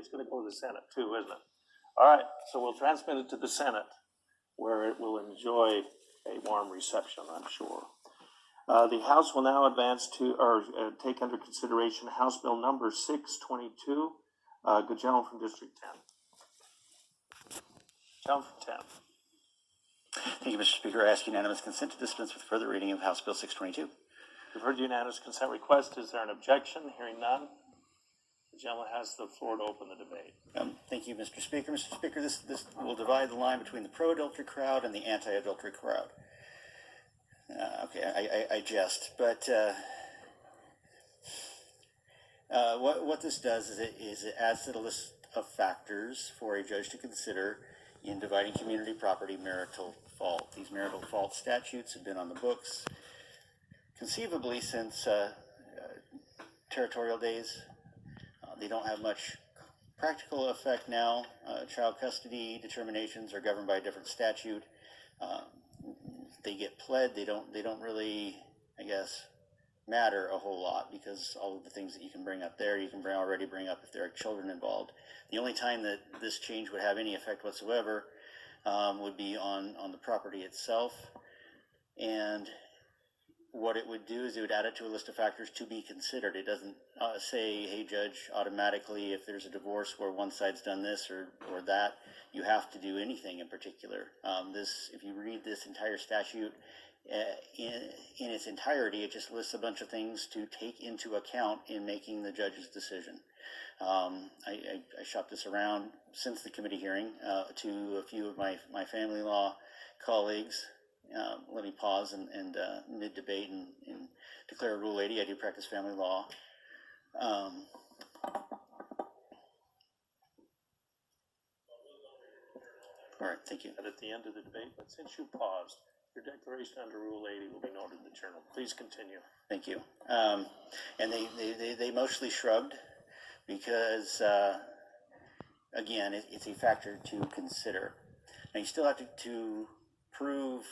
it's going to go to the Senate too, isn't it? All right, so we'll transmit it to the Senate, where it will enjoy a warm reception, I'm sure. The House will now advance to, or take under consideration House Bill number 622. Good gentleman from District 10. Gentleman from 10. Thank you, Mr. Speaker. I ask unanimous consent to dispense with further reading of House Bill 622. You've heard the unanimous consent request. Is there an objection? Hearing none. The gentleman has the floor to open the debate. Thank you, Mr. Speaker. Mr. Speaker, this will divide the line between the pro-adultery crowd and the anti-adultery crowd. Okay, I jest, but what this does is it adds to the list of factors for a judge to consider in dividing community property marital fault. These marital fault statutes have been on the books conceivably since territorial days. They don't have much practical effect now. Child custody determinations are governed by a different statute. They get pled. They don't really, I guess, matter a whole lot, because all of the things that you can bring up there, you can already bring up if there are children involved. The only time that this change would have any effect whatsoever would be on the property itself. And what it would do is it would add it to a list of factors to be considered. It doesn't say, hey, judge, automatically, if there's a divorce where one side's done this or that, you have to do anything in particular. If you read this entire statute in its entirety, it just lists a bunch of things to take into account in making the judge's decision. I shopped this around since the committee hearing to a few of my family law colleagues. Let me pause and mid-debate and declare a Rule 80. I do practice family law. All right, thank you. And at the end of the debate, but since you paused, your declaration under Rule 80 will be noted in the journal. Please continue. Thank you. And they mostly shrugged because, again, it's a factor to consider. Now, you still have to prove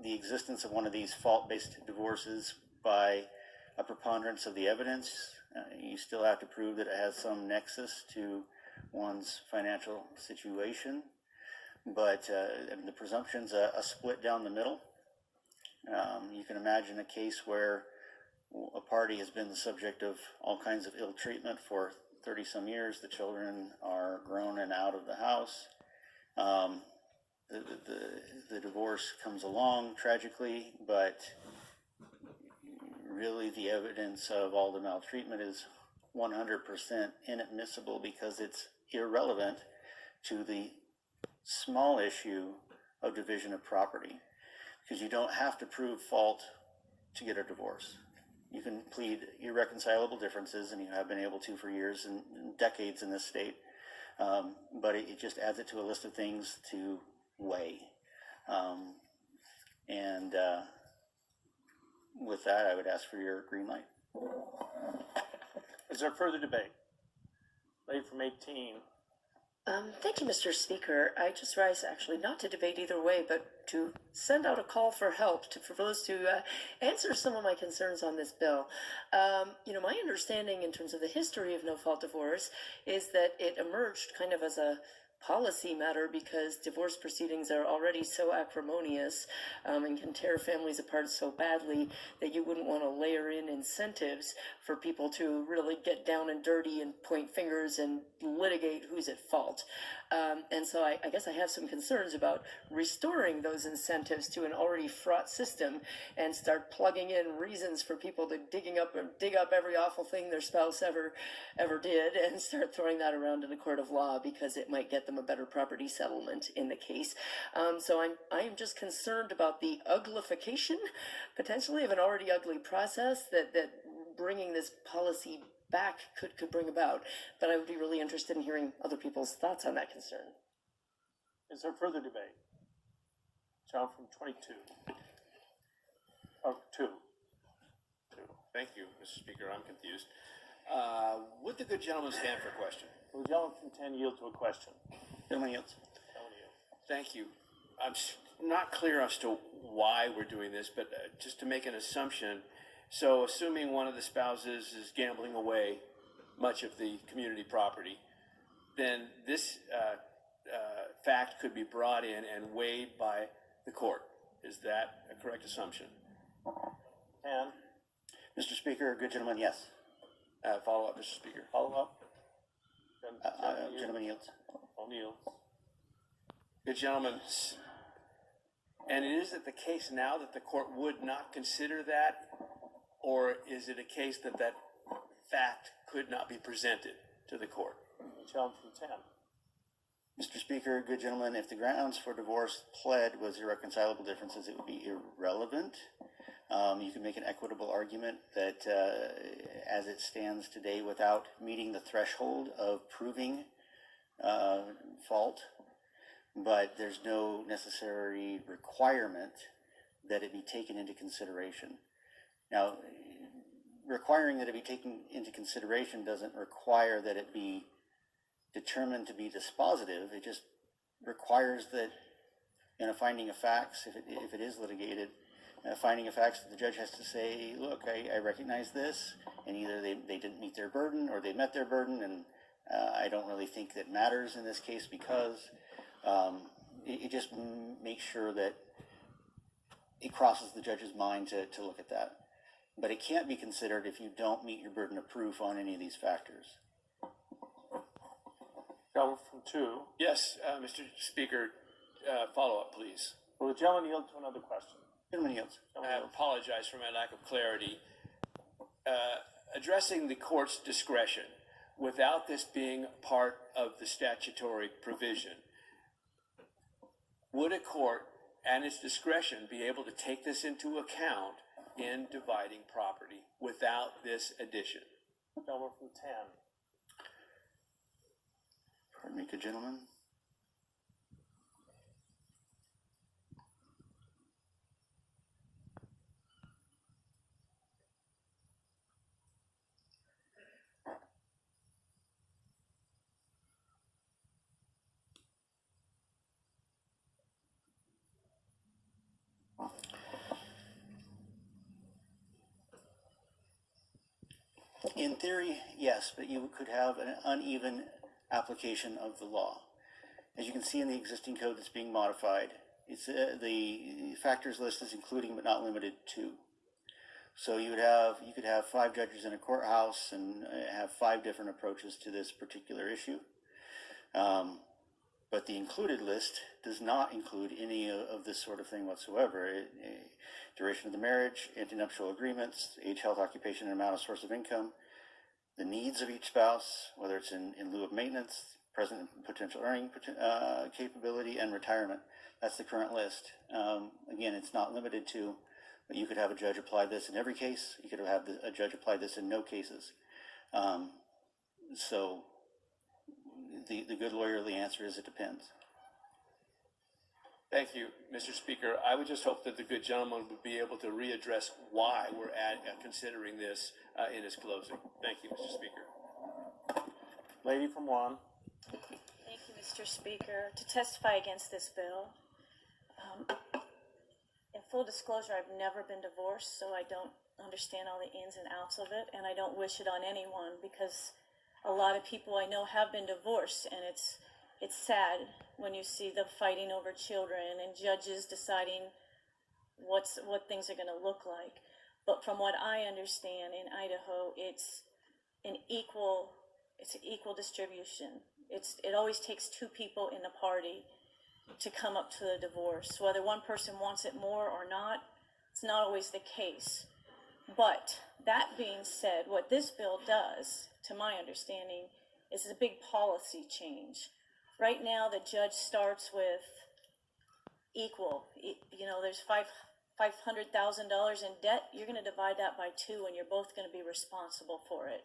the existence of one of these fault-based divorces by a preponderance of the evidence. You still have to prove that it has some nexus to one's financial situation. But the presumption's a split down the middle. You can imagine a case where a party has been the subject of all kinds of ill treatment for 30-some years. The children are grown and out of the house. The divorce comes along tragically, but really the evidence of all the maltreatment is 100% inadmissible because it's irrelevant to the small issue of division of property, because you don't have to prove fault to get a divorce. You can plead irreconcilable differences, and you have been able to for years and decades in this state, but it just adds it to a list of things to weigh. With that, I would ask for your green light. Is there further debate? Lady from 18. Thank you, Mr. Speaker. I just rise actually not to debate either way, but to send out a call for help for those to answer some of my concerns on this bill. My understanding in terms of the history of no-fault divorce is that it emerged kind of as a policy matter because divorce proceedings are already so acrimonious and can tear families apart so badly that you wouldn't want to layer in incentives for people to really get down and dirty and point fingers and litigate who's at fault. And so I guess I have some concerns about restoring those incentives to an already fraught system and start plugging in reasons for people to dig up every awful thing their spouse ever did and start throwing that around in a court of law because it might get them a better property settlement in the case. So I am just concerned about the uglification, potentially, of an already ugly process that bringing this policy back could bring about. But I would be really interested in hearing other people's thoughts on that concern. Is there further debate? John from 22. Oh, two. Thank you, Mr. Speaker. I'm confused. Would the good gentleman stand for a question? Will the gentleman from 10 yield to a question? Gentleman yields. Thank you. I'm not clear as to why we're doing this, but just to make an assumption. So assuming one of the spouses is gambling away much of the community property, then this fact could be brought in and weighed by the court. Is that a correct assumption? And Mr. Speaker, good gentleman, yes. Follow up, Mr. Speaker. follow up? Gentleman yields. O'Neill. Good gentlemen, and is it the case now that the court would not consider that, or is it a case that that fact could not be presented to the court? Gentleman from 10. Mr. Speaker, good gentleman, if the grounds for divorce pled was irreconcilable differences, it would be irrelevant. You can make an equitable argument that as it stands today, without meeting the threshold of proving fault, but there's no necessary requirement that it be taken into consideration. Now, requiring that it be taken into consideration doesn't require that it be determined to be dispositive. It just requires that in a finding of facts, if it is litigated, finding of facts that the judge has to say, look, I recognize this, and either they didn't meet their burden or they met their burden, and I don't really think that matters in this case because it just makes sure that it crosses the judge's mind to look at that. But it can't be considered if you don't meet your burden of proof on any of these factors. Gentleman from 2. Yes, Mr. Speaker, follow up, please. Will the gentleman yield to another question? Gentleman yields. I apologize for my lack of clarity. Addressing the court's discretion without this being part of the statutory provision, would a court at its discretion be able to take this into account in dividing property without this addition? Gentleman from 10. Pardon me, good gentleman. In theory, yes, but you could have an uneven application of the law. As you can see in the existing code that's being modified, it's the factors list is including but not limited to. So you could have 5 judges in a courthouse and have 5 different approaches to this particular issue. But the included list does not include any of this sort of thing whatsoever. Duration of the marriage, antenuptial agreements, age, health, occupation, and amount of source of income, the needs of each spouse, whether it's in lieu of maintenance, present and potential earning capability, and retirement. That's the current list. Again, it's not limited to, but you could have a judge apply this in every case. You could have a judge apply this in no cases. So the good lawyerly answer is it depends. Thank you, Mr. Speaker. I would just hope that the good gentleman would be able to readdress why we're considering this in his closing. Thank you, Mr. Speaker. Lady from 1. Thank you, Mr. Speaker. To testify against this bill, in full disclosure, I've never been divorced, so I don't understand all the ins and outs of it, and I don't wish it on anyone because a lot of people I know have been divorced, and it's sad when you see the fighting over children and judges deciding what things are going to look like. But from what I understand in Idaho, it's an equal distribution. It always takes 2 people in the party to come up to a divorce. Whether one person wants it more or not, it's not always the case. But that being said, what this bill does, to my understanding, is a big policy change. Right now, the judge starts with equal. You know, there's $500,000 in debt. You're going to divide that by 2, and you're both going to be responsible for it.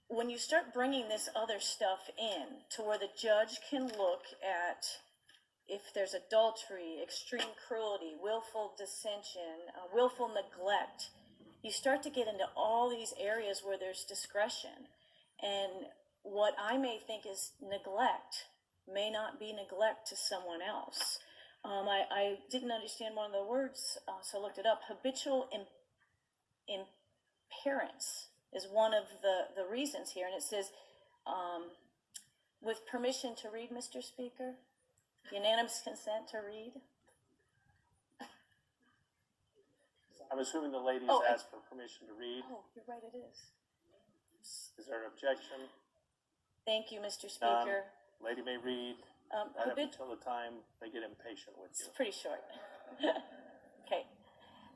When you start bringing this other stuff in to where the judge can look at if there's adultery, extreme cruelty, willful dissension, willful neglect, you start to get into all these areas where there's discretion. And what I may think is neglect may not be neglect to someone else. I didn't understand one of the words, so I looked it up. Habitual impairance is one of the reasons here, and it says With permission to read, Mr. Speaker? Unanimous consent to read? I'm assuming the ladies Oh, asked for permission to read. Oh, you're right, it is. Is there an objection? Thank you, Mr. None. Speaker. Lady may read right up Habit- until the time they get impatient with It's you. pretty short. Okay.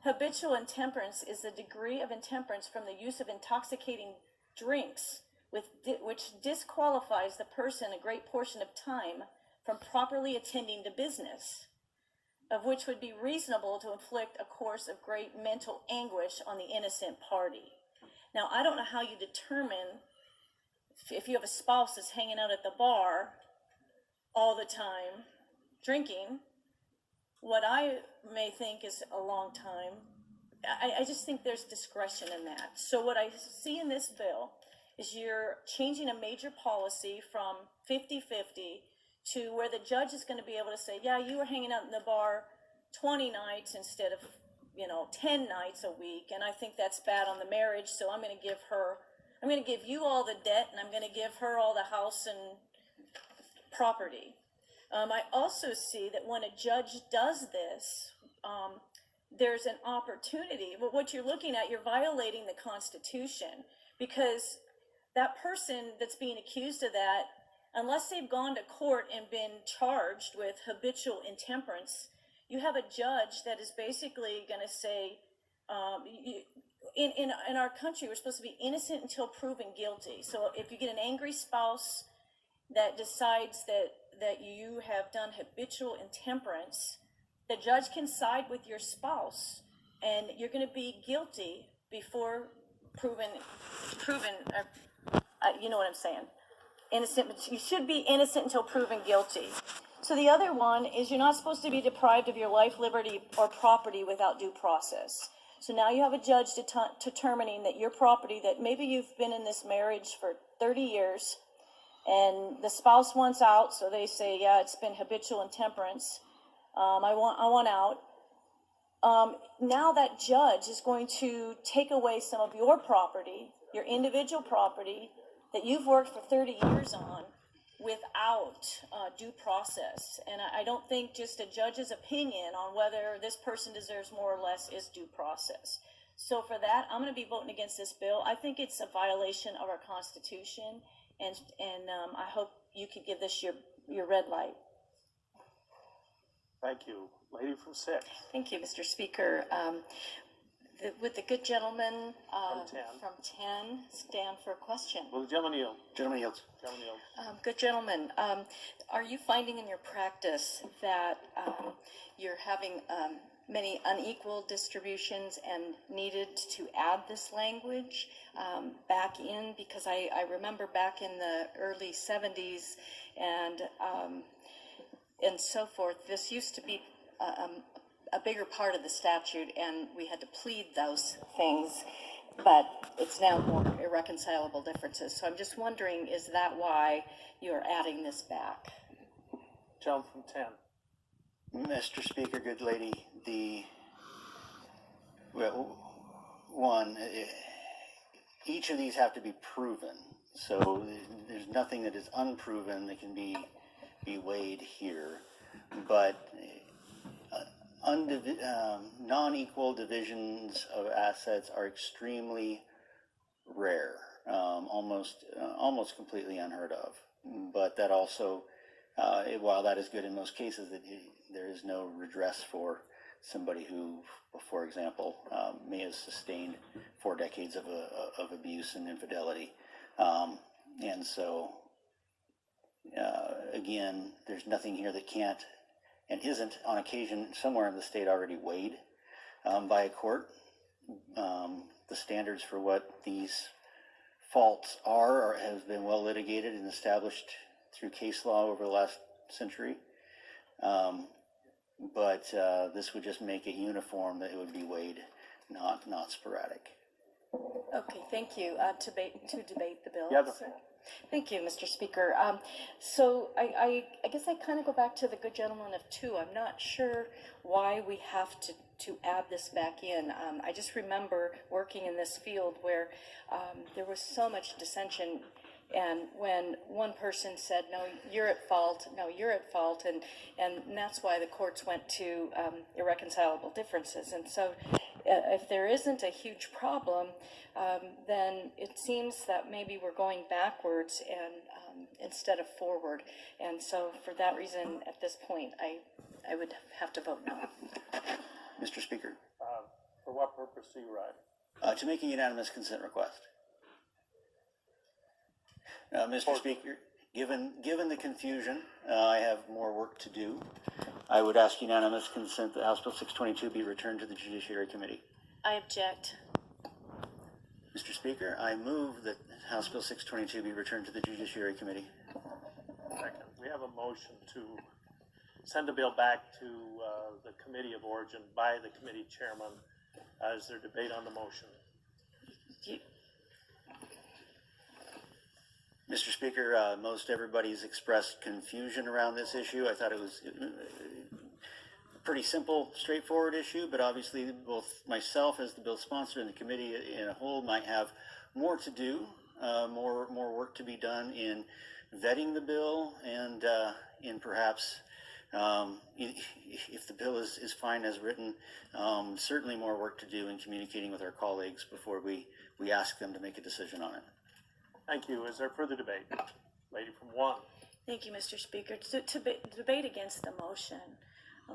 Habitual intemperance is the degree of intemperance from the use of intoxicating drinks which disqualifies the person a great portion of time from properly attending to business, of which would be reasonable to inflict a course of great mental anguish on the innocent party. Now, I don't know how you determine if you have a spouse that's hanging out at the bar all the time drinking, what I may think is a long time. I just think there's discretion in that. So what I see in this bill is you're changing a major policy from 50-50 to where the judge is going to be able to say, yeah, you were hanging out in the bar 20 nights instead of, 10 nights a week. And I think that's bad on the marriage. So I'm going to give you all the debt, and I'm going to give her all the house and property. I also see that when a judge does this, there's an opportunity. But what you're looking at, you're violating the Constitution, because that person that's being accused of that, unless they've gone to court and been charged with habitual intemperance, you have a judge that is basically going to say, in our country, we're supposed to be innocent until proven guilty. So if you get an angry spouse that decides that you have done habitual intemperance, the judge can side with your spouse, and you're going to be guilty before proven. You know what I'm saying? Innocent. You should be innocent until proven guilty. So the other one is you're not supposed to be deprived of your life, liberty, or property without due process. So now you have a judge determining that your property, that maybe you've been in this marriage for 30 years, and the spouse wants out, so they say, yeah, it's been habitual intemperance. I want out. Now that judge is going to take away some of your property, your individual property that you've worked for 30 years on, without due process. And I don't think just a judge's opinion on whether this person deserves more or less is due process. So for that, I'm going to be voting against this bill. I think it's a violation of our Constitution, and I hope you could give this your red light. Thank you. Lady from 6. Thank you, Mr. Speaker. Would the good gentleman From 10. stand for a question? Will the gentleman yield? Gentleman yields. Gentleman yield. Good gentleman, are you finding in your practice that you're having many unequal distributions and needed to add this language back in? Because I remember back in the early 70s and so forth, this used to be a bigger part of the statute, and we had to plead those things, but it's now more irreconcilable differences. So I'm just wondering, is that why you're adding this back? Gentleman from 10. Mr. Speaker, good lady, each of these have to be proven. So there's nothing that is unproven that can be weighed here. But non-equal divisions of assets are extremely rare, almost completely unheard of. But that also, while that is good in most cases, there is no redress for somebody who, for example, may have sustained 4 decades of abuse and infidelity. And so, again, there's nothing here that can't and isn't on occasion somewhere in the state already weighed by a court. The standards for what these faults are have been well litigated and established through case law over the last century. But this would just make it uniform, that it would be weighed, not sporadic. Okay, thank you. To debate the bill. Yeah, the sir. Thank you, Mr. Speaker. So I guess I kind of go back to the good gentleman of 2. I'm not sure why we have to add this back in. I just remember working in this field where there was so much dissension And when one person said, no, you're at fault, no, you're at fault, and that's why the courts went to irreconcilable differences. And so if there isn't a huge problem, then it seems that maybe we're going backwards and instead of forward. And so for that reason, at this point, I would have to vote no. Mr. Speaker, For what purpose do you write? to make a unanimous consent request. Mr. Speaker, given the confusion, I have more work to do. I would ask unanimous consent that House Bill 622 be returned to the Judiciary Committee. I object. Mr. Speaker, I move that House Bill 622 be returned to the Judiciary Committee. Second. We have a motion to send the bill back to the Committee of Origin by the committee chairman. Is there debate on the motion? Mr. Speaker, most everybody's expressed confusion around this issue. I thought it was a pretty simple, straightforward issue, but obviously both myself as the bill sponsor and the committee in a whole might have more to do, more work to be done in vetting the bill and in perhaps if the bill is fine as written, certainly more work to do in communicating with our colleagues before we ask them to make a decision on it. Thank you. Is there further debate? Lady from 1. Thank you, Mr. Speaker. To debate against the motion.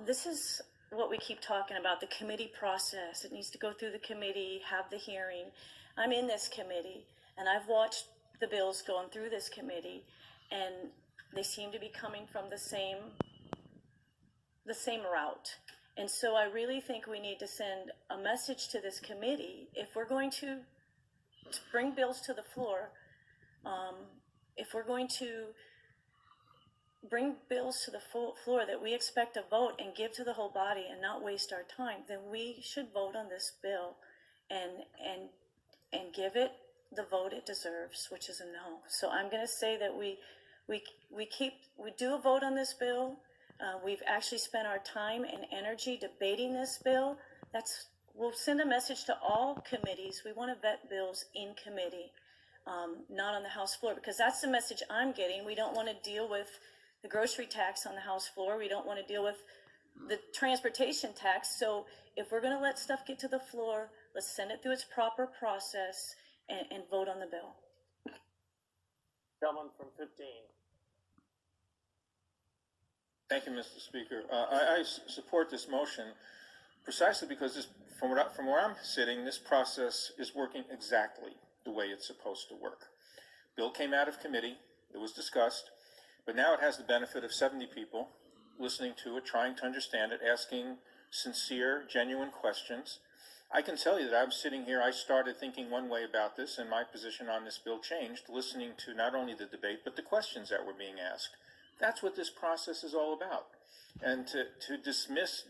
This is what we keep talking about, the committee process. It needs to go through the committee, have the hearing. I'm in this committee, and I've watched the bills going through this committee, and they seem to be coming from the same route. And so I really think we need to send a message to this committee. If we're going to bring bills to the floor, if we're going to bring bills to the floor that we expect to vote and give to the whole body and not waste our time, then we should vote on this bill and give it the vote it deserves, which is a no. So I'm going to say that we do a vote on this bill. We've actually spent our time and energy debating this bill. We'll send a message to all committees. We want to vet bills in committee, not on the House floor, because that's the message I'm getting. We don't want to deal with the grocery tax on the House floor. We don't want to deal with the transportation tax. So if we're going to let stuff get to the floor, let's send it through its proper process and vote on the bill. Gentleman from 15. Thank you, Mr. Speaker. I support this motion precisely because from where I'm sitting, this process is working exactly the way it's supposed to work. Bill came out of committee, it was discussed, but now it has the benefit of 70 people listening to it, trying to understand it, asking sincere, genuine questions. I can tell you that I'm sitting here, I started thinking one way about this, and my position on this bill changed, listening to not only the debate, but the questions that were being asked. That's what this process is all about. And to dismiss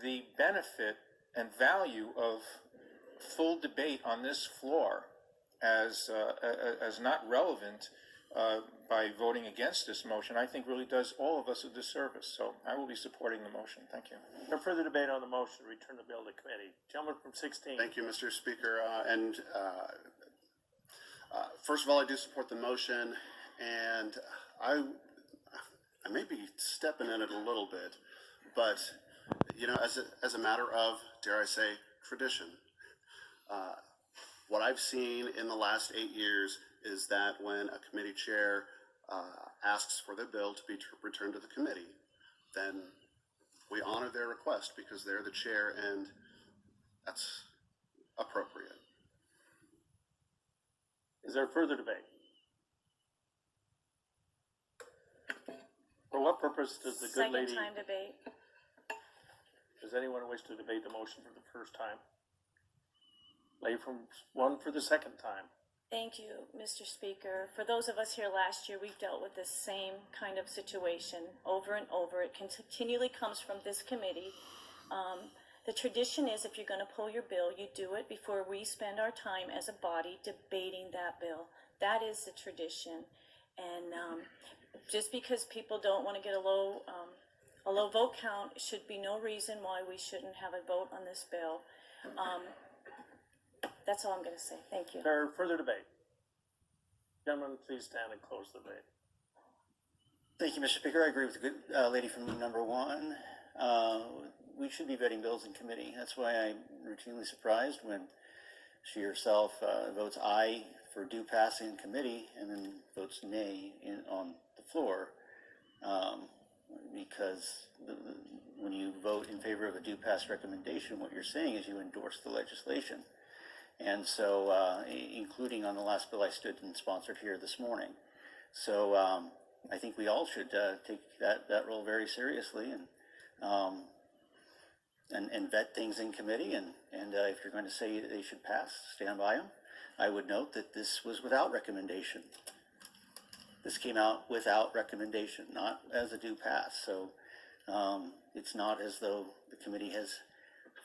the benefit and value of full debate on this floor as not relevant by voting against this motion, I think really does all of us a disservice. So I will be supporting the motion. Thank you. No further debate on the motion. Return the bill to committee. Gentleman from 16. Thank you, Mr. Speaker. First of all, I do support the motion, and I may be stepping in it a little bit, but as a matter of, dare I say, tradition, what I've seen in the last 8 years is that when a committee chair asks for the bill to be returned to the committee, then we honor their request because they're the chair, and that's appropriate. Is there further debate? For what purpose does the good lady... Second time debate. Does anyone wish to debate the motion for the first time? Lady from 1 for the second time. Thank you, Mr. Speaker. For those of us here last year, we've dealt with this same kind of situation over and over. It continually comes from this committee. The tradition is if you're going to pull your bill, you do it before we spend our time as a body debating that bill. That is the tradition. And just because people don't want to get a low vote count should be no reason why we shouldn't have a vote on this bill. That's all I'm gonna say. Thank you. Is there further debate? Gentlemen, please stand and close the debate. Thank you, Mr. Speaker. I agree with the good lady from number one. We should be vetting bills in committee. That's why I'm routinely surprised when she herself votes aye for due passing in committee and then votes nay on the floor. Because when you vote in favor of a due pass recommendation, what you're saying is you endorse the legislation. And so, including on the last bill I stood and sponsored here this morning. So, I think we all should take that role very seriously and vet things in committee. And if you're going to say they should pass, stand by them. I would note that this was without recommendation. This came out without recommendation, not as a due pass. So it's not as though the committee has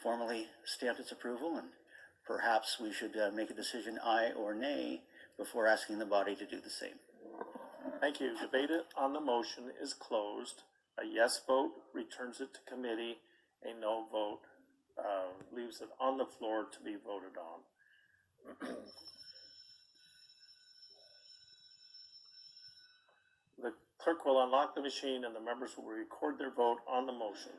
formally stamped its approval, and perhaps we should make a decision aye or nay before asking the body to do the same. Thank you. Debate on the motion is closed. A yes vote returns it to committee. A no vote leaves it on the floor to be voted on. The clerk will unlock the machine and the members will record their vote on the motion.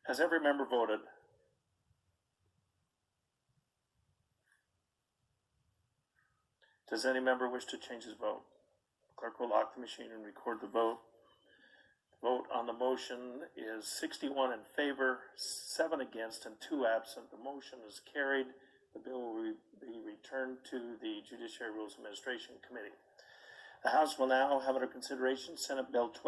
Has every member voted? Does any member wish to change his vote? Clerk will lock the machine and record the vote. The vote on the motion is 61 in favor, 7 against, and 2 absent. The motion is carried. The bill will be returned to the Judiciary Rules Administration Committee. The House will now have under consideration Senate Bill 12.